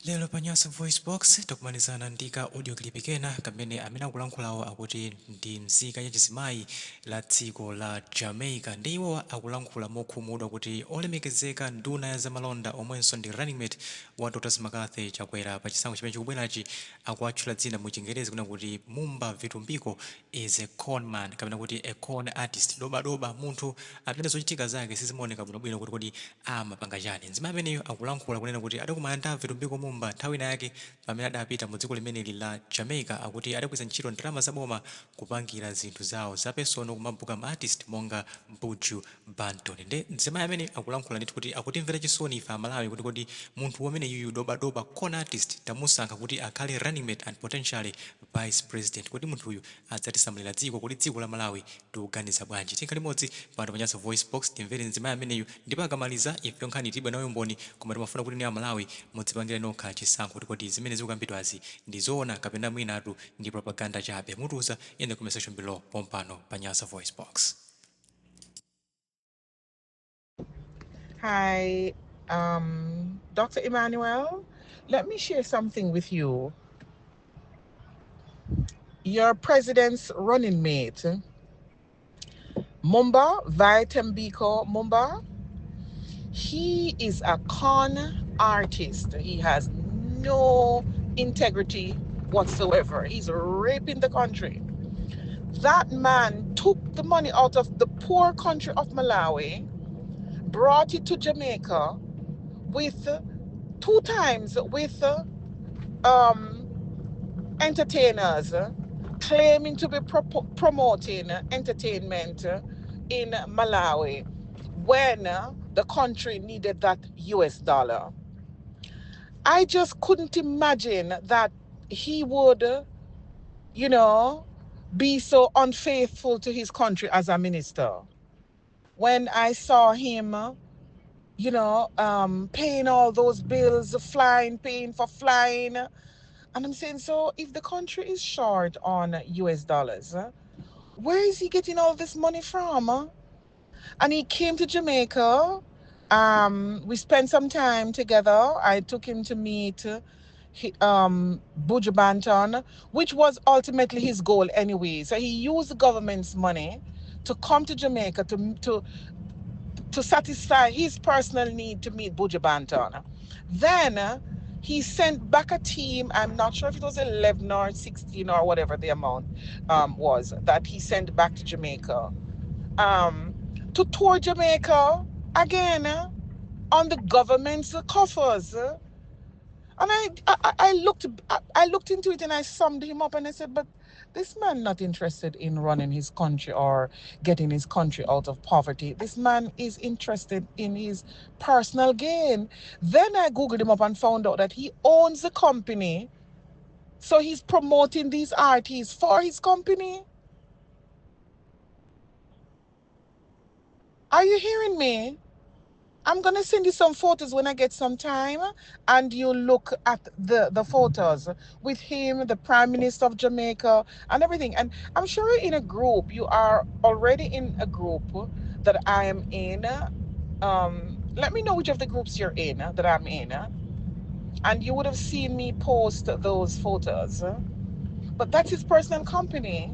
Lelo pa Nyas VoiceBox takumalizana ndika audio clip kena kamene amene akulankhulawo akuti ndi nzika ya chisimayi la dziko la Jamaica ndi iwo akulankhula mokhumudwa kuti olemekezeka nduna ya zamalonda omwenso ndi running mate wa Dr. McCarthy chakwera pa chisankho chimene chikubwerachi akuatchula dzina mu Chingerezi kuna kuti Mumba Vituminko is a con man kapena kuti a con artist dobadoba munthu amene zochitika zake sizimaoneka bwinobwino kuti kodi amapanga chani. Nzima ameneyo akulankhula kunena kuti adakumana ndi Vituminko Mumba nthawi yake pamene adapita mu dziko limeneli la Jamaica akuti adagwiritsa ntchito ndalama zaboma kupangira zinthu zawo zapesono kumabuka ma artist monga Buju Banton. Nde nzima amene akulankhula ndithu kuti akutimvera chisoni ife Amalawi kuti kodi munthu wamene yuyu dobadoba con artist tamusankha kuti akhale running mate and potentially vice president, kuti munthu uyu adzatisamalira dziko kuti dziko la Malawi tikuganiza bwanji. Tikhale limodzi pano pa Nyas VoiceBox timvere nzima ameneyu ndipo akamaliza ife nkhani tibwe nayo mboni koma timafuna kuti ni Amalawi mudzipangire nokha chisankho kuti kodi zimene zikukambidwazi ndi zoona kapena mwinatu ndi propaganda chabe. Mutuza in the comment section below pompano pa Nyas VoiceBox. Hi, Dr. Emmanuel. Let me share something with you. Your president's running mate, Vituminko Mumba, he is a con artist. He has no integrity whatsoever. He's raping the country. That man took the money out of the poor country of Malawi, brought it to Jamaica with 2 times with entertainers claiming to be promoting entertainment in Malawi when the country needed that US dollar. I just couldn't imagine that he would, be so unfaithful to his country as a minister. When I saw him, paying all those bills, paying for flying, and I'm saying, so if the country is short on US dollars, where is he getting all this money from? And he came to Jamaica. We spent some time together. I took him to meet Buju Banton, which was ultimately his goal anyway. So he used the government's money to come to Jamaica to satisfy his personal need to meet Buju Banton. Then he sent back a team. I'm not sure if it was 11 or 16 or whatever the amount was that he sent back to Jamaica to tour Jamaica again on the government's coffers. And I looked into it and I summed him up and I said, but this man not interested in running his country or getting his country out of poverty. This man is interested in his personal gain. Then I Googled him up and found out that he owns a company. So he's promoting these artists for his company. Are you hearing me? I'm going to send you some photos when I get some time, and you look at the photos with him, the Prime Minister of Jamaica, and everything. And I'm sure you're in a group. You are already in a group that I am in. Let me know which of the groups you're in that I'm in. And you would have seen me post those photos. But that's his personal company.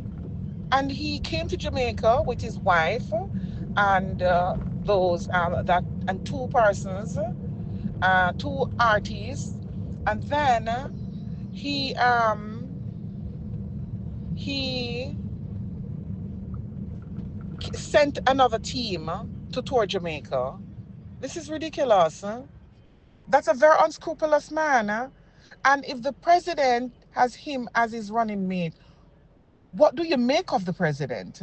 And he came to Jamaica with his wife and those and 2 persons, 2 artists, and then he sent another team to tour Jamaica. This is ridiculous. That's a very unscrupulous man. And if the president has him as his running mate, what do you make of the president?